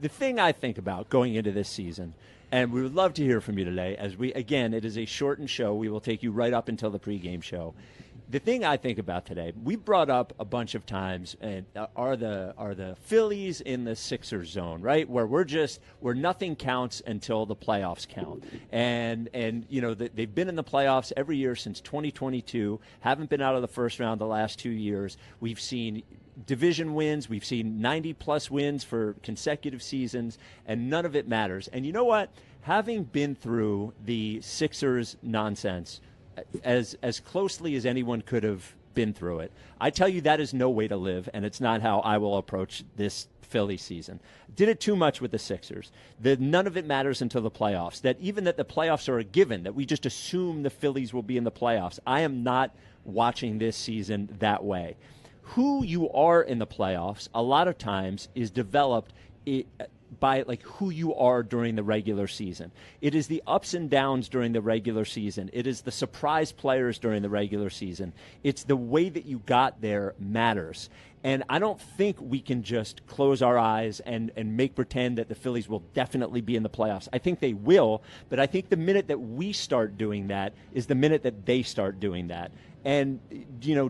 the thing I think about going into this season, and we would love to hear from you today, as it is a shortened show. We will take you right up until the pregame show. The thing I think about today, we brought up a bunch of times, and are the Phillies in the Sixers zone, right? Where where nothing counts until the playoffs count, and they've been in the playoffs every year since 2022. Haven't been out of the first round the last 2 years. We've seen division wins. We've seen 90-plus wins for consecutive seasons, and none of it matters. And you know what? Having been through the Sixers nonsense as closely as anyone could have been through it, I tell you that is no way to live, and it's not how I will approach this Philly season. Did it too much with the Sixers. None of it matters until the playoffs. That the playoffs are a given, that we just assume the Phillies will be in the playoffs. I am not watching this season that way. Who you are in the playoffs a lot of times is developed by who you are during the regular season. It is the ups and downs during the regular season. It is the surprise players during the regular season. It's the way that you got there matters. And I don't think we can just close our eyes and make pretend that the Phillies will definitely be in the playoffs. I think they will, but I think the minute that we start doing that is the minute that they start doing that. And,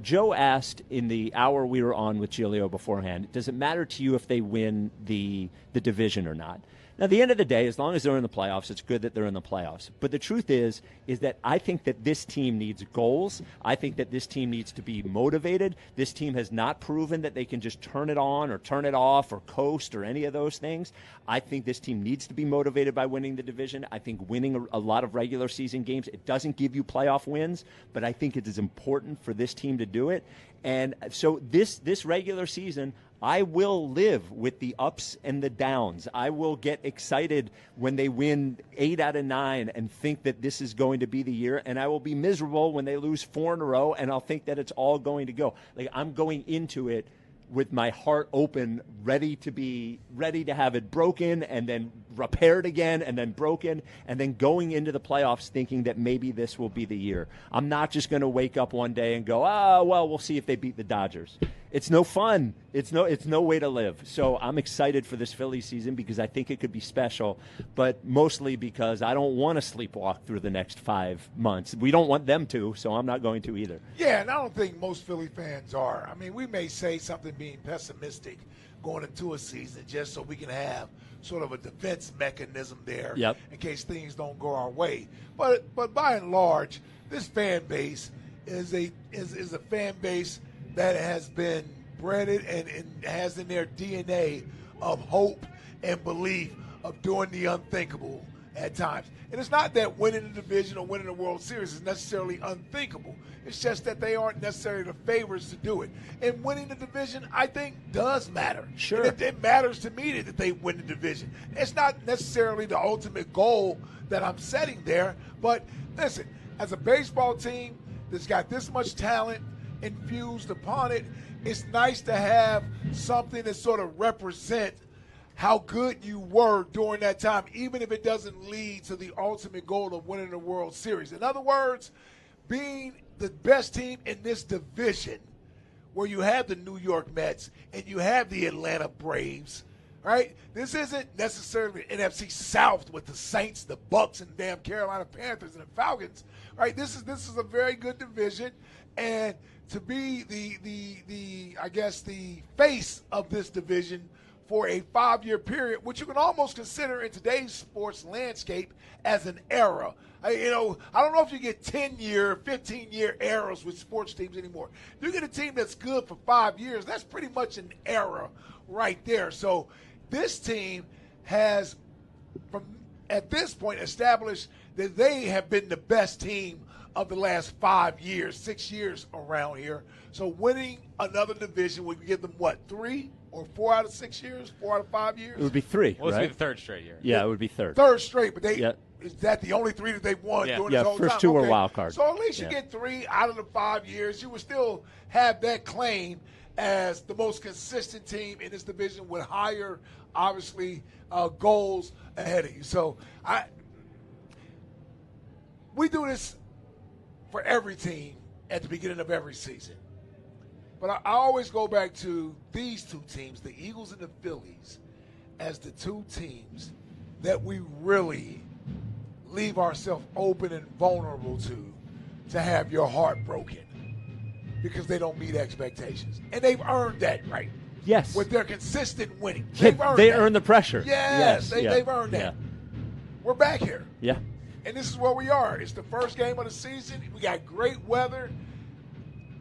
Joe asked in the hour we were on with Giglio beforehand, does it matter to you if they win the division or not? Now, at the end of the day, as long as they're in the playoffs, it's good that they're in the playoffs. But the truth is that I think that this team needs goals. I think that this team needs to be motivated. This team has not proven that they can just turn it on or turn it off or coast or any of those things. I think this team needs to be motivated by winning the division. I think winning a lot of regular season games, it doesn't give you playoff wins, but I think it is important for this team to do it. And so this regular season, I will live with the ups and the downs. I will get excited when they win 8 out of 9 and think that this is going to be the year, and I will be miserable when they lose 4 in a row, and I'll think that it's all going to go. I'm going into it with my heart open, ready to have it broken and then repaired again and then broken, and then going into the playoffs thinking that maybe this will be the year. I'm not just going to wake up one day and go, we'll see if they beat the Dodgers. It's no fun. It's no way to live. So I'm excited for this Phillies season because I think it could be special, but mostly because I don't want to sleepwalk through the next 5 months. We don't want them to, so I'm not going to either. Yeah, and I don't think most Philly fans are. I mean, we may say something being pessimistic going into a season just so we can have sort of a defense mechanism there in case things don't go our way. But by and large, this fan base is a fan base that has been bred and has in their DNA of hope and belief of doing the unthinkable at times. And it's not that winning the division or winning the World Series is necessarily unthinkable. It's just that they aren't necessarily the favorites to do it. And winning the division, I think, does matter. Sure. And it matters to me that they win the division. It's not necessarily the ultimate goal that I'm setting there. But listen, as a baseball team that's got this much talent infused upon it, it's nice to have something that sort of represent how good you were during that time, even if it doesn't lead to the ultimate goal of winning the World Series. In other words, being the best team in this division where you have the New York Mets and you have the Atlanta Braves, right? This isn't necessarily the NFC South with the Saints, the Bucks, and damn Carolina Panthers and the Falcons, right? This is a very good division, and to be the I guess the face of this division for a 5-year period, which you can almost consider in today's sports landscape as an era. I don't know if you get 10-year, 15-year eras with sports teams anymore. You get a team that's good for 5 years, that's pretty much an era right there. So this team has, at this point, established that they have been the best team of the last 5 years, 6 years around here. So winning another division would give them, 3 or 4 out of 6 years, 4 out of 5 years? It would be 3, Well, this right? would be the third straight year. Yeah, it would be third. Third straight, but is that the only 3 that they've won during this whole time? First 2 were wild card. So at least you get 3 out of the 5 years. You would still have that claim as the most consistent team in this division with higher, obviously, goals ahead of you. So we do this for every team at the beginning of every season. But I always go back to these 2 teams, the Eagles and the Phillies, as the two teams that we really leave ourselves open and vulnerable to have your heart broken because they don't meet expectations. And they've earned that right. Yes. With their consistent winning. They They've earn the pressure. Yes, they've earned that. Yeah. We're back here. Yeah. And this is where we are. It's the first game of the season. We got great weather.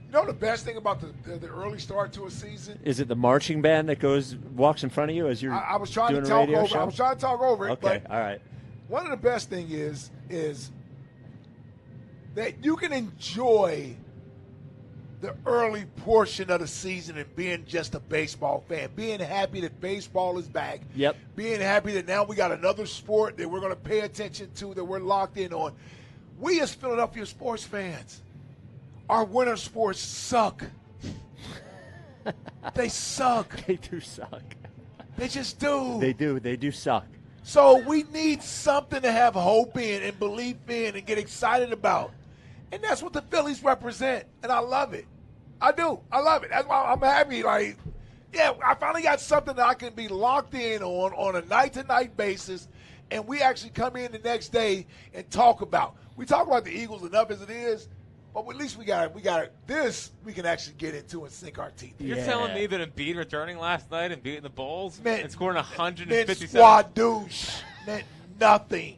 You know the best thing about the early start to a season? Is it the marching band that walks in front of you as you're I was trying doing to a talk radio over. show? I was trying to talk over it. Okay, but all right. One of the best thing is that you can enjoy the early portion of the season and being just a baseball fan, being happy that baseball is back. Yep. Being happy that now we got another sport that we're going to pay attention to, that we're locked in on. We as Philadelphia sports fans, our winter sports suck. They suck. They do suck. They just do. They do. They do suck. So we need something to have hope in and belief in and get excited about. And that's what the Phillies represent. And I love it. I do. I love it. That's why I'm happy. Like, yeah, I finally got something that I can be locked in on a night-to-night basis. And we actually come in the next day and talk about. We talk about the Eagles enough as it is. But at least we got this we can actually get into and sink our teeth in. You're telling me that Embiid returning last night and beating the Bulls and scoring 157 squad douche meant nothing.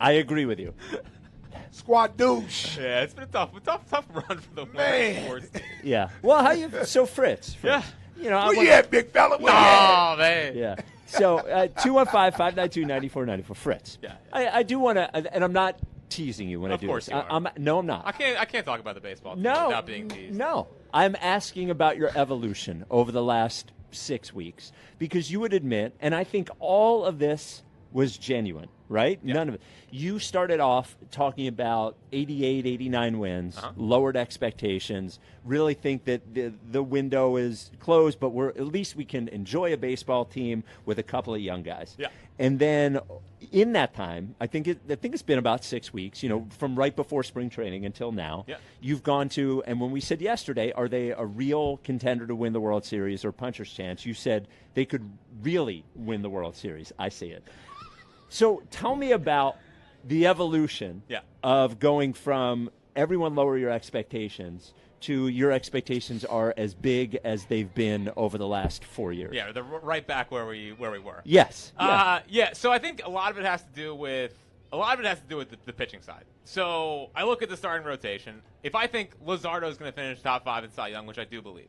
I agree with you. Squad douche. Yeah, it's been a tough run for the Man. sports team. Yeah. Well, how you so Fritz? Yeah. You know, Where you at, big fella? Where you at? Oh, man. Yeah. So 215-592-9494. Fritz. Yeah. I do want to, and I'm not teasing you when I do course this. you are. No, I'm not. I can't talk about the baseball team No, without being teased. no. I'm asking about your evolution over the last 6 weeks because you would admit, and I think all of this was genuine, right? Yeah. None of it. You started off talking about 88, 89 wins, lowered expectations, really think that the window is closed, but at least we can enjoy a baseball team with a couple of young guys. Yeah. And then in that time, I think it's been about 6 weeks, from right before spring training until now. Yeah. You've gone to, and when we said yesterday, are they a real contender to win the World Series or puncher's chance? You said they could really win the World Series. I see it. So tell me about the evolution of going from everyone lower your expectations to your expectations are as big as they've been over the last 4 years. Yeah, they're right back where we were. Yes. Yeah. So I think a lot of it has to do with the pitching side. So I look at the starting rotation. If I think Luzardo is going to finish top 5 in Cy Young, which I do believe,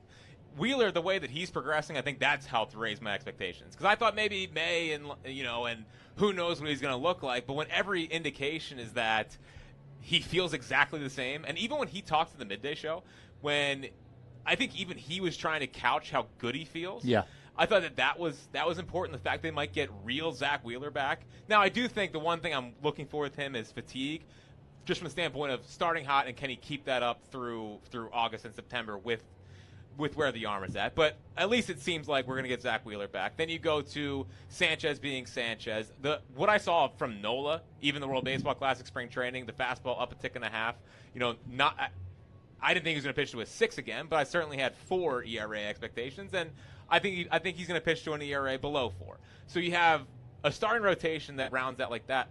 Wheeler, the way that he's progressing, I think that's helped raise my expectations. Because I thought maybe May and who knows what he's going to look like. But when every indication is that he feels exactly the same, and even when he talked to the midday show, when I think even he was trying to couch how good he feels. Yeah. I thought that was important. The fact they might get real Zach Wheeler back. Now I do think the one thing I'm looking for with him is fatigue, just from the standpoint of starting hot and can he keep that up through August and September with where the arm is at. But at least it seems like we're going to get Zach Wheeler back. Then you go to Sanchez being Sanchez. What I saw from Nola, even the World Baseball Classic spring training, the fastball up a tick and a half. I didn't think he was going to pitch to a 6 again, but I certainly had 4 ERA expectations, and I think he's going to pitch to an ERA below 4. So you have a starting rotation that rounds out like that.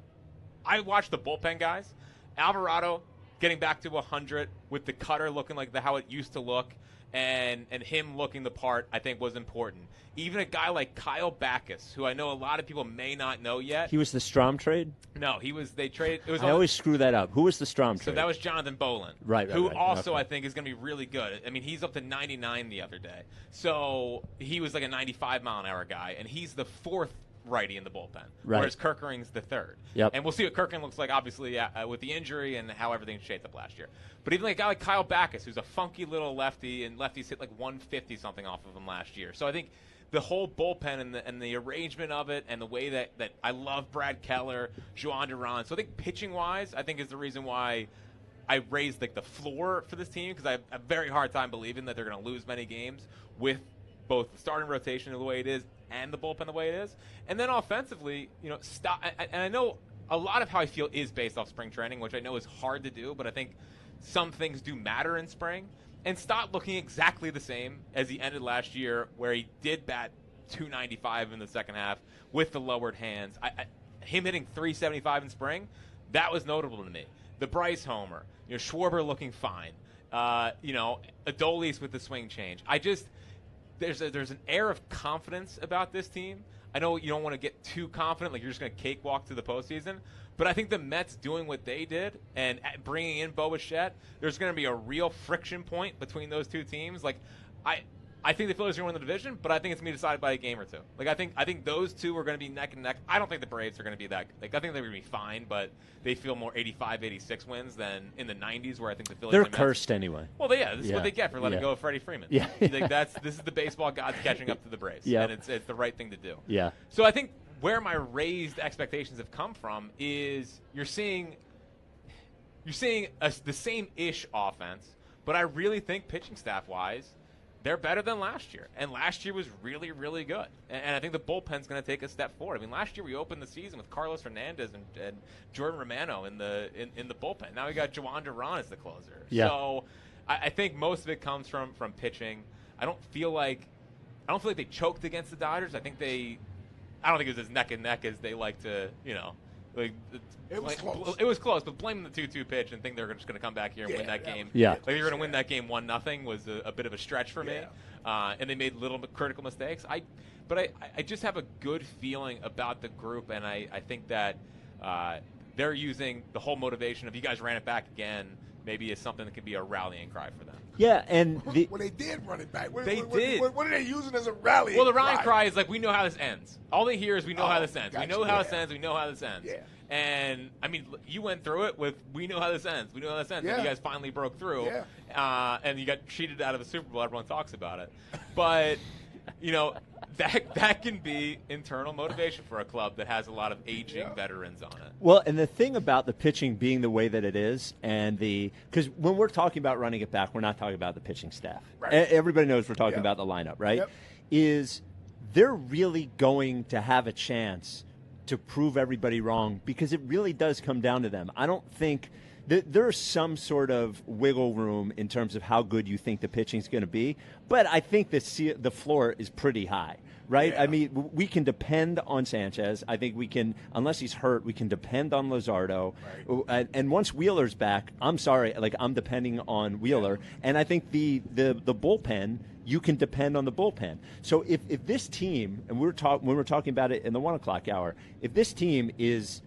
I watched the bullpen guys. Alvarado getting back to 100 with the cutter looking like how it used to look. And him looking the part, I think, was important. Even a guy like Kyle Backus, who I know a lot of people may not know yet. He was the Strom trade? No, they traded. It was I always screw that up. Who was the Strom trade? So that was Jonathan Bolin. Right. Who also, I think, is going to be really good. I mean, he's up to 99 the other day. So he was like a 95-mile-an-hour guy, and he's the 4th righty in the bullpen, whereas Kirkering's the 3rd. Yep. And we'll see what Kirkering looks like, obviously, with the injury and how everything shaped up last year. But even like a guy like Kyle Backus, who's a funky little lefty, and lefties hit like 150-something off of him last year. So I think the whole bullpen and the arrangement of it and the way that I love Brad Keller, Juan Duran. So I think pitching-wise, I think is the reason why I raised like the floor for this team, because I have a very hard time believing that they're going to lose many games with both the starting rotation the way it is and the bullpen the way it is. And then offensively, and I know a lot of how I feel is based off spring training, which I know is hard to do, but I think some things do matter in spring. And Stott looking exactly the same as he ended last year, where he did bat 295 in the second half with the lowered hands. Him hitting 375 in spring, that was notable to me. The Bryce homer, Schwarber looking fine. Adolis with the swing change. There's an air of confidence about this team. I know you don't want to get too confident, like you're just going to cakewalk through the postseason, but I think the Mets doing what they did and bringing in Bo Bichette, there's going to be a real friction point between those two teams. Like, I think the Phillies are going to win the division, but I think it's going to be decided by a game or two. Like, I think those two are going to be neck and neck. I don't think the Braves are going to be that. Like, I think they're going to be fine, but they feel more 85, 86 wins than in the 90s, where I think the Phillies. They're cursed anyway. Well, this is what they get for letting go of Freddie Freeman. Yeah, this is the baseball gods catching up to the Braves. Yeah, and it's the right thing to do. Yeah. So I think where my raised expectations have come from is you're seeing the same-ish offense, but I really think pitching staff-wise, they're better than last year. And last year was really, really good. And I think the bullpen's going to take a step forward. I mean, last year we opened the season with Carlos Hernandez and Jordan Romano in the bullpen. Now we got Juan Duran as the closer. Yeah. So I think most of it comes from pitching. I don't feel like they choked against the Dodgers. I don't think it was as neck and neck as they like to, Like, it was close. It was close, but blaming the 2-2 pitch and think they're just going to come back here and win that game. Yeah. Like, you're going to win that game 1-0 was a bit of a stretch for me. And they made little critical mistakes. But I just have a good feeling about the group, and I think that they're using the whole motivation of you guys ran it back again maybe as something that could be a rallying cry for them. Yeah, and well, they did run it back. They did. What are they using as a rallying cry? Well, the rallying cry is like, we know how this ends. All they hear is, we know how this ends. Gotcha. We know how this ends. We know how this ends. Yeah. And, I mean, you went through it with, we know how this ends. We know how this ends. Yeah. And you guys finally broke through. Yeah. And you got cheated out of the Super Bowl. Everyone talks about it. But, that can be internal motivation for a club that has a lot of aging veterans on it. Well, and the thing about the pitching being the way that it is, and because when we're talking about running it back, we're not talking about the pitching staff. Right. Everybody knows we're talking about the lineup, right? Yep. Is they're really going to have a chance to prove everybody wrong, because it really does come down to them. I don't think there's some sort of wiggle room in terms of how good you think the pitching is going to be, but I think the floor is pretty high, right? Yeah. I mean, we can depend on Sanchez. I think we can, unless he's hurt, we can depend on Luzardo. Right. And once Wheeler's back, I'm sorry, I'm depending on Wheeler. And I think the bullpen, you can depend on the bullpen. So if this team, and when we're talking about it in the 1 o'clock hour, if this team is,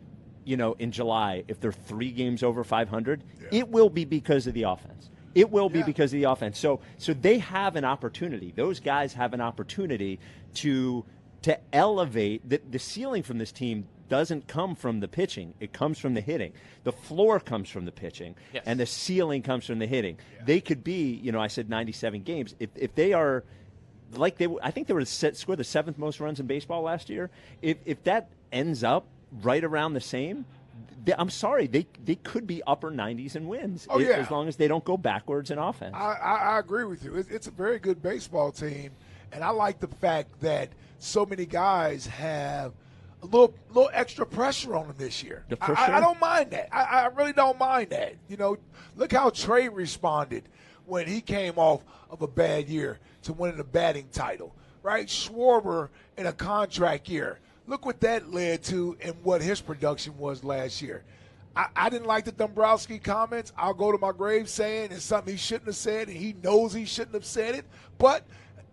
in July, if they're 3 games over 500, it will be because of the offense. It will be because of the offense. So they have an opportunity. Those guys have an opportunity to elevate. The ceiling from this team doesn't come from the pitching. It comes from the hitting. The floor comes from the pitching, and the ceiling comes from the hitting. Yeah. They could be, I said 97 games. If they are like I think they scored the 7th most runs in baseball last year. If that ends up right around the same, I'm sorry, they could be upper 90s in wins as long as they don't go backwards in offense. I agree with you. It's a very good baseball team, and I like the fact that so many guys have a little extra pressure on them this year. I don't mind that. I really don't mind that. Look how Trey responded when he came off of a bad year to winning a batting title, right? Schwarber in a contract year. Look what that led to and what his production was last year. I didn't like the Dombrowski comments. I'll go to my grave saying it's something he shouldn't have said, and he knows he shouldn't have said it. But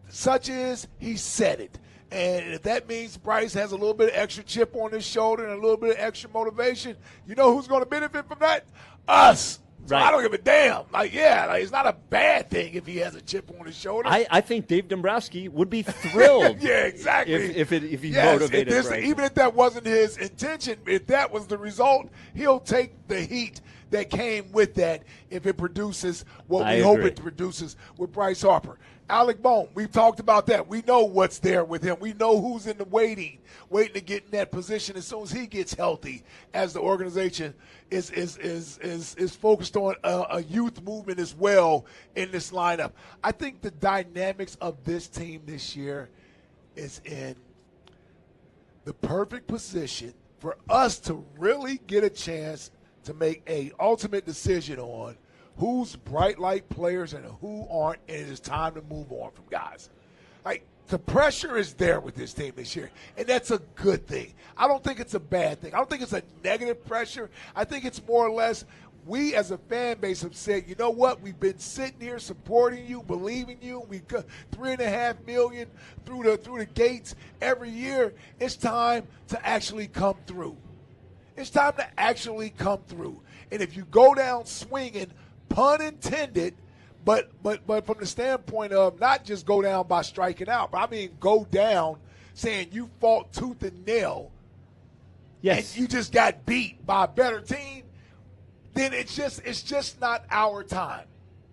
such is, he said it. And if that means Bryce has a little bit of extra chip on his shoulder and a little bit of extra motivation, you know who's going to benefit from that? Us. So I don't give a damn. It's not a bad thing if he has a chip on his shoulder. I think Dave Dombrowski would be thrilled. Yeah, exactly. If he motivated Bryce. Even if that wasn't his intention, if that was the result, he'll take the heat that came with that if it produces what we hope it produces with Bryce Harper. Alec Bohm, we've talked about that. We know what's there with him. We know who's in the waiting to get in that position as soon as he gets healthy, as the organization is focused on a youth movement as well in this lineup. I think the dynamics of this team this year is in the perfect position for us to really get a chance to make a ultimate decision on who's bright light players and who aren't, and it is time to move on from guys. the pressure is there with this team this year, and that's a good thing. I don't think it's a bad thing. I don't think it's a negative pressure. I think it's more or less we as a fan base have said, you know what, we've been sitting here supporting you, believing you. We got $3.5 million through the gates every year. It's time to actually come through. It's time to actually come through. And if you go down swinging, pun intended, but from the standpoint of not just go down by striking out, but I mean go down saying you fought tooth and nail, yes, and you just got beat by a better team, then it's just not our time.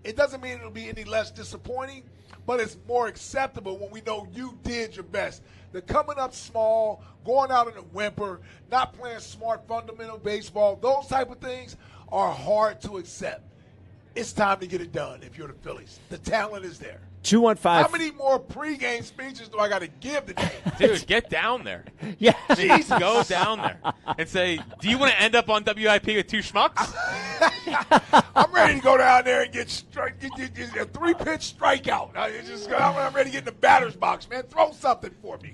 It doesn't mean it'll be any less disappointing, but it's more acceptable when we know you did your best. The coming up small, going out in a whimper, not playing smart fundamental baseball, those type of things are hard to accept. It's time to get it done if you're the Phillies. The talent is there. 215. How many more pregame speeches do I got to give today? Dude, get down there. Yeah. Jeez, go down there and say, do you want to end up on WIP with two schmucks? I'm ready to go down there and get a 3-pitch strikeout. I'm ready to get in the batter's box, man. Throw something for me.